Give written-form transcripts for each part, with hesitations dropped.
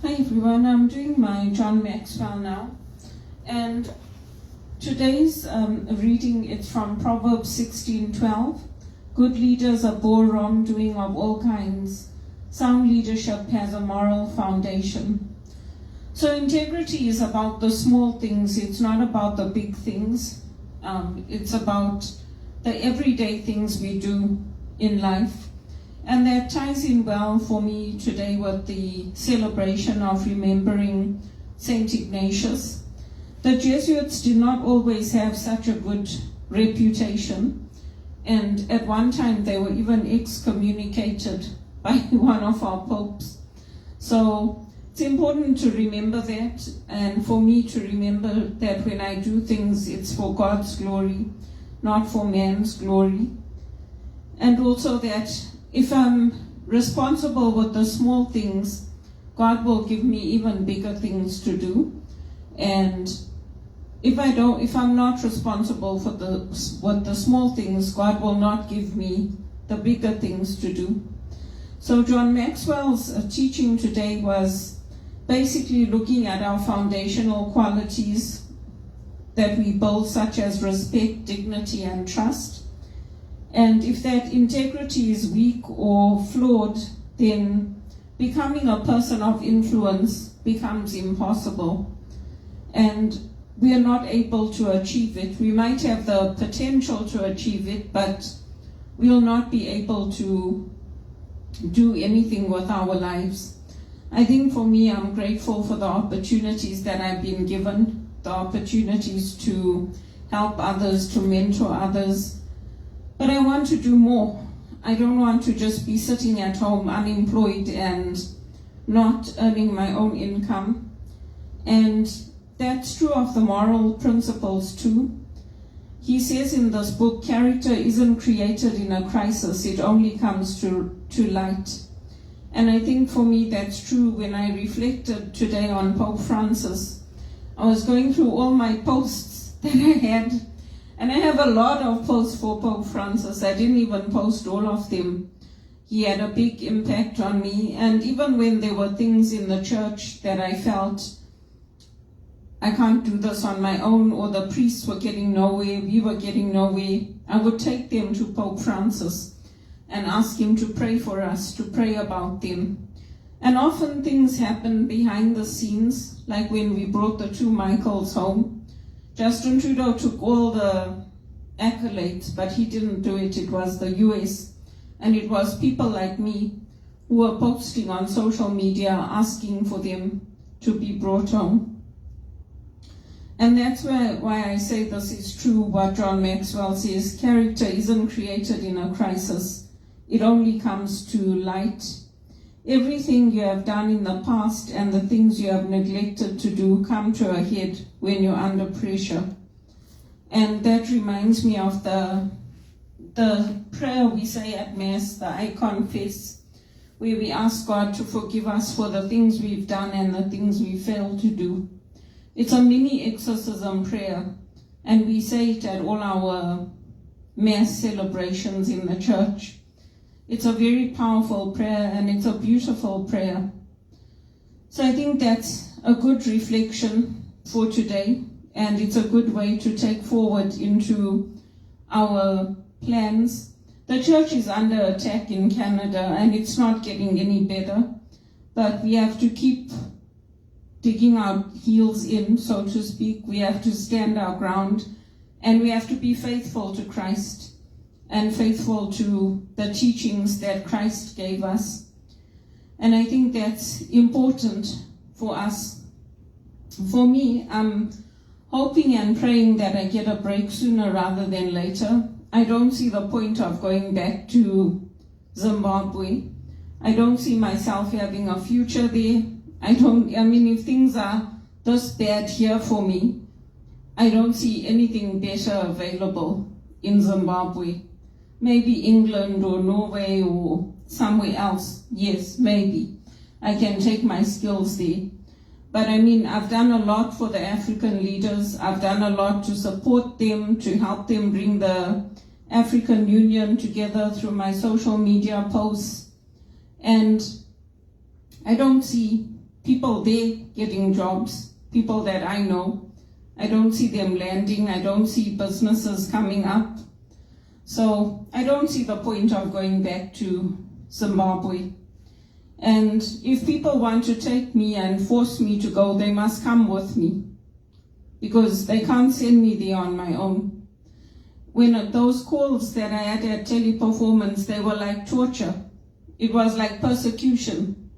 Hi everyone, I'm doing my John Maxwell now, and today's reading is from Proverbs 16:12. Good leaders abhor wrongdoing of all kinds. Sound leadership has a moral foundation. So integrity is about the small things, it's not about the big things. It's about the everyday things we do in life. And that ties in well for me today with the celebration of remembering St. Ignatius. The Jesuits did not always have such a good reputation, and at one time they were even excommunicated by one of our popes. So it's important to remember that, and for me to remember that when I do things, it's for God's glory, not for man's glory. And also that if I'm responsible with the small things, God will give me even bigger things to do. And if I'm not responsible for the small things, God will not give me the bigger things to do. So John Maxwell's teaching today was basically looking at our foundational qualities that we build, such as respect, dignity, and trust. And if that integrity is weak or flawed, then becoming a person of influence becomes impossible. And we are not able to achieve it. We might have the potential to achieve it, but we will not be able to do anything with our lives. I think for me, I'm grateful for the opportunities that I've been given, the opportunities to help others, to mentor others. But I want to do more. I don't want to just be sitting at home unemployed and not earning my own income. And that's true of the moral principles too. He says in this book, character isn't created in a crisis, it only comes to light. And I think for me that's true. When I reflected today on Pope Francis, I was going through all my posts that I had. And I have a lot of posts for Pope Francis. I didn't even post all of them. He had a big impact on me. And even when there were things in the church that I felt, I can't do this on my own, or the priests were getting nowhere, we were getting nowhere, I would take them to Pope Francis and ask him to pray for us, to pray about them. And often things happen behind the scenes, like when we brought the two Michaels home. Justin Trudeau took all the accolades, but he didn't do it. It was the US. And it was people like me who were posting on social media asking for them to be brought home. And that's why I say this is true, what John Maxwell says. Character isn't created in a crisis. It only comes to light. Everything you have done in the past and the things you have neglected to do come to a head when you're under pressure. And that reminds me of the prayer we say at Mass, the I confess, where we ask God to forgive us for the things we've done and the things we failed to do. It's a mini exorcism prayer, and we say it at all our Mass celebrations in the church. It's a very powerful prayer, and it's a beautiful prayer. So I think that's a good reflection for today, and it's a good way to take forward into our plans. The church is under attack in Canada, and it's not getting any better, but we have to keep digging our heels in, so to speak. We have to stand our ground, and we have to be faithful to Christ and faithful to the teachings that Christ gave us. And I think that's important for us. For me, I'm hoping and praying that I get a break sooner rather than later. I don't see the point of going back to Zimbabwe. I don't see myself having a future there. If things are this bad here for me, I don't see anything better available in Zimbabwe. Maybe England or Norway or somewhere else. Yes, maybe. I can take my skills there. But I've done a lot for the African leaders. I've done a lot to support them, to help them bring the African Union together through my social media posts. And I don't see people there getting jobs, people that I know. I don't see them landing. I don't see businesses coming up. So I don't see the point of going back to Zimbabwe. And if people want to take me and force me to go, they must come with me, because they can't send me there on my own. When those calls that I had at Teleperformance, they were like torture. It was like persecution.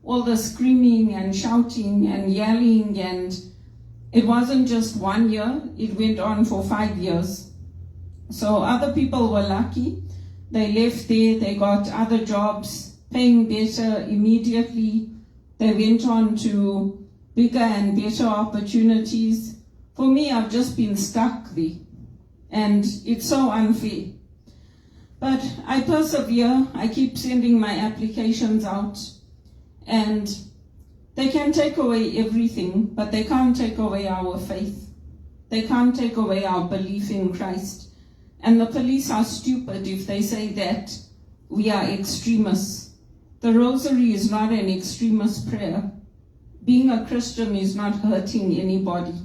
All the screaming and shouting and yelling, and it wasn't just 1 year, it went on for 5 years. So other people were lucky. They left there, they got other jobs, paying better immediately. They went on to bigger and better opportunities. For me, I've just been stuck there, and it's so unfair. But I persevere. I keep sending my applications out, and they can take away everything, but they can't take away our faith. They can't take away our belief in Christ. And the police are stupid if they say that we are extremists. The rosary is not an extremist prayer. Being a Christian is not hurting anybody.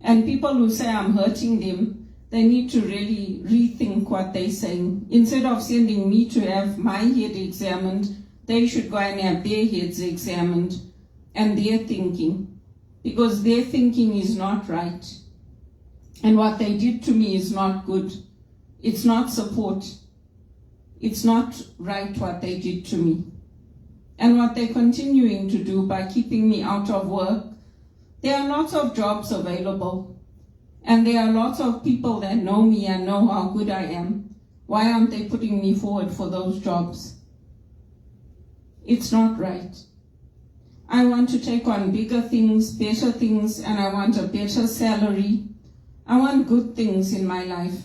And people who say I'm hurting them, they need to really rethink what they're saying. Instead of sending me to have my head examined, they should go and have their heads examined and their thinking, because their thinking is not right. And what they did to me is not good. It's not support. It's not right what they did to me. And what they're continuing to do by keeping me out of work, there are lots of jobs available. And there are lots of people that know me and know how good I am. Why aren't they putting me forward for those jobs? It's not right. I want to take on bigger things, better things, and I want a better salary. I want good things in my life.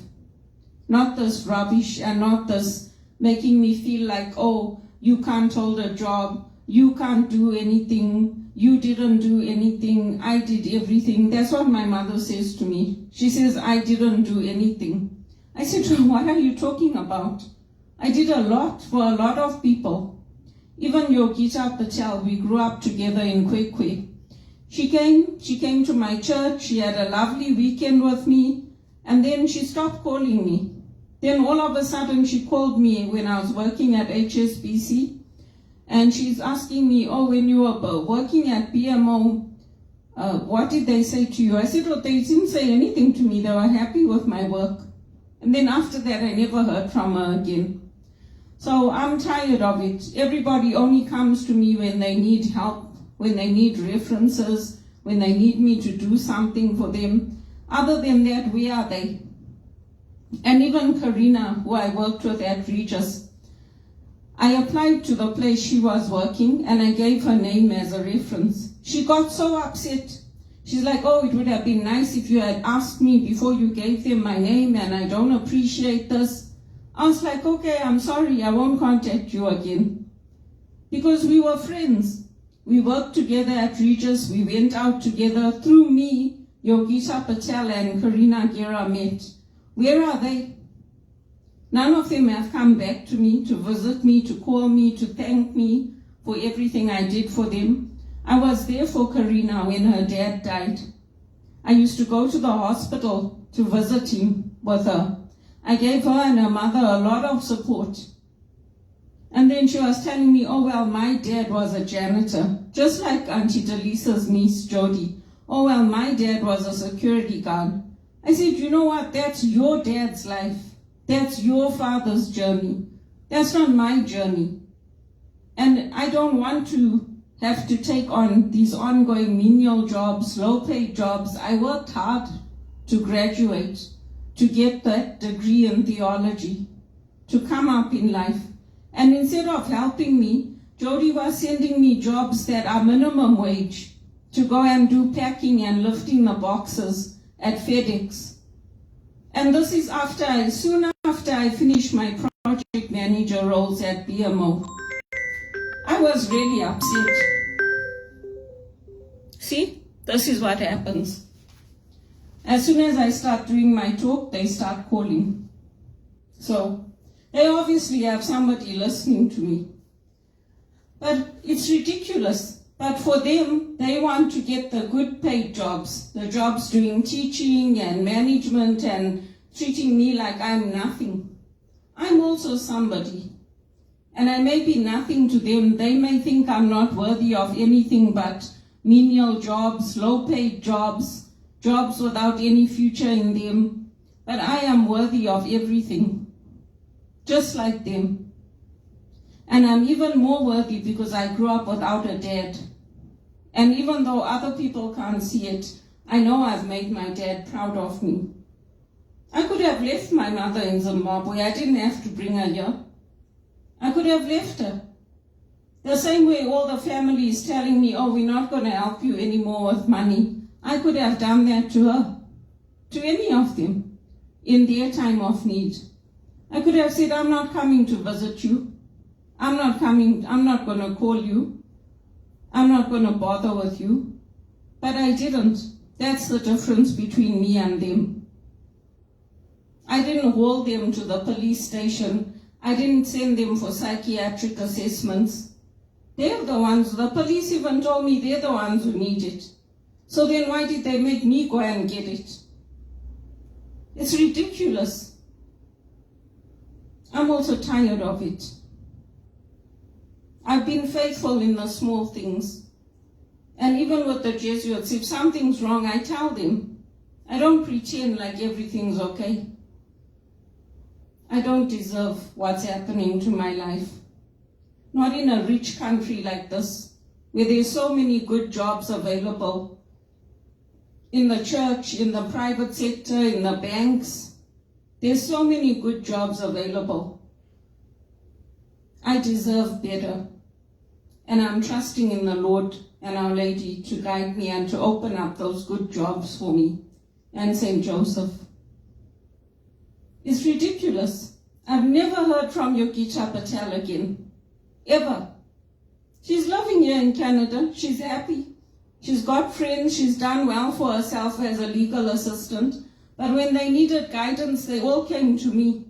Not this rubbish, and not this making me feel like, oh, you can't hold a job, you can't do anything, you didn't do anything, I did everything. That's what my mother says to me. She says, I didn't do anything. I said to her, what are you talking about? I did a lot for a lot of people. Even Yogita Patel, we grew up together in Kwekwe. She came to my church, she had a lovely weekend with me, and then she stopped calling me. Then all of a sudden she called me when I was working at HSBC, and she's asking me, oh, when you were working at BMO, what did they say to you? I said, well, they didn't say anything to me, they were happy with my work. And then after that, I never heard from her again. So I'm tired of it. Everybody only comes to me when they need help, when they need references, when they need me to do something for them. Other than that, where are they? And even Karina, who I worked with at Regis, I applied to the place she was working and I gave her name as a reference. She got so upset. She's like, oh, it would have been nice if you had asked me before you gave them my name, and I don't appreciate this. I was like, okay, I'm sorry, I won't contact you again. Because we were friends. We worked together at Regis, we went out together. Through me, Yogita Patel and Karina Gera met. Where are they? None of them have come back to me, to visit me, to call me, to thank me for everything I did for them. I was there for Karina when her dad died. I used to go to the hospital to visit him with her. I gave her and her mother a lot of support. And then she was telling me, oh, well, my dad was a janitor, just like Aunt Delyse's niece, Jody. Oh, well, my dad was a security guard. I said, you know what? That's your dad's life. That's your father's journey. That's not my journey. And I don't want to have to take on these ongoing menial jobs, low-paid jobs. I worked hard to graduate, to get that degree in theology, to come up in life. And instead of helping me, Jody was sending me jobs that are minimum wage to go and do packing and lifting the boxes at FedEx. And this is soon after I finished my project manager roles at BMO. I was really upset. See, this is what happens. As soon as I start doing my talk, they start calling. So they obviously have somebody listening to me. But it's ridiculous. But for them, they want to get the good paid jobs, the jobs doing teaching and management and treating me like I'm nothing. I'm also somebody. And I may be nothing to them. They may think I'm not worthy of anything but menial jobs, low paid jobs, jobs without any future in them. But I am worthy of everything, just like them. And I'm even more worthy because I grew up without a dad. And even though other people can't see it, I know I've made my dad proud of me. I could have left my mother in Zimbabwe. I didn't have to bring her here. I could have left her. The same way all the family is telling me, oh, we're not going to help you anymore with money. I could have done that to her, to any of them, in their time of need. I could have said, I'm not coming to visit you. I'm not going to call you. I'm not going to bother with you. But I didn't. That's the difference between me and them. I didn't haul them to the police station. I didn't send them for psychiatric assessments. They're the ones, the police even told me they're the ones who need it. So then why did they make me go and get it? It's ridiculous. I'm also tired of it. I've been faithful in the small things. And even with the Jesuits, if something's wrong, I tell them. I don't pretend like everything's okay. I don't deserve what's happening to my life. Not in a rich country like this, where there's so many good jobs available. In the church, in the private sector, in the banks, there's so many good jobs available. I deserve better. And I'm trusting in the Lord and Our Lady to guide me and to open up those good jobs for me and St. Joseph. It's ridiculous. I've never heard from Yogita Patel again, ever. She's living here in Canada. She's happy. She's got friends. She's done well for herself as a legal assistant. But when they needed guidance, they all came to me.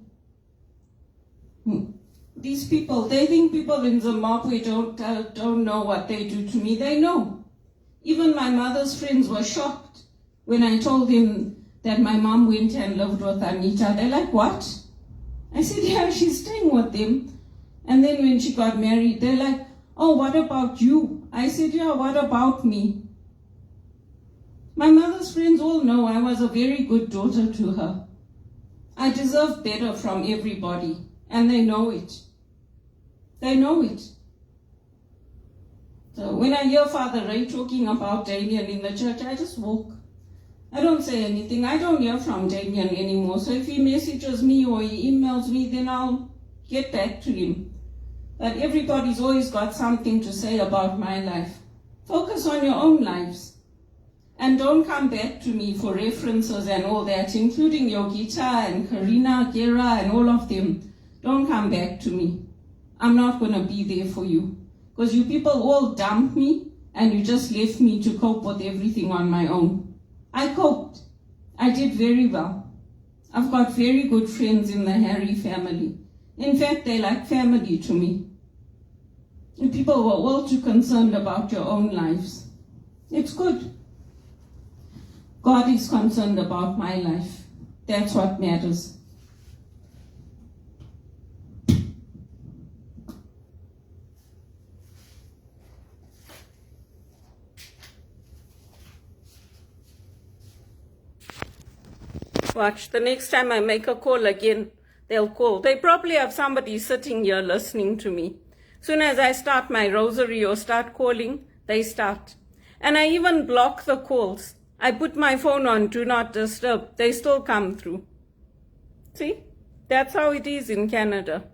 These people, they think people in Zimbabwe don't know what they do to me. They know. Even my mother's friends were shocked when I told them that my mom went and lived with Anita. They're like, what? I said, yeah, she's staying with them. And then when she got married, they're like, oh, what about you? I said, yeah, what about me? My mother's friends all know I was a very good daughter to her. I deserve better from everybody, and they know it. They know it. So when I hear Father Ray talking about Damian in the church, I just walk. I don't say anything. I don't hear from Damian anymore. So if he messages me or he emails me, then I'll get back to him. But everybody's always got something to say about my life. Focus on your own lives. And don't come back to me for references and all that, including Yogita and Karina, Gera, and all of them. Don't come back to me. I'm not going to be there for you. Because you people all dumped me and you just left me to cope with everything on my own. I coped. I did very well. I've got very good friends in the Harry family. In fact, they're like family to me. And people were all too concerned about your own lives. It's good. God is concerned about my life. That's what matters. Watch, the next time I make a call again, they'll call. They probably have somebody sitting here listening to me. Soon as I start my rosary or start calling, they start. And I even block the calls. I put my phone on Do Not Disturb. They still come through. See? That's how it is in Canada.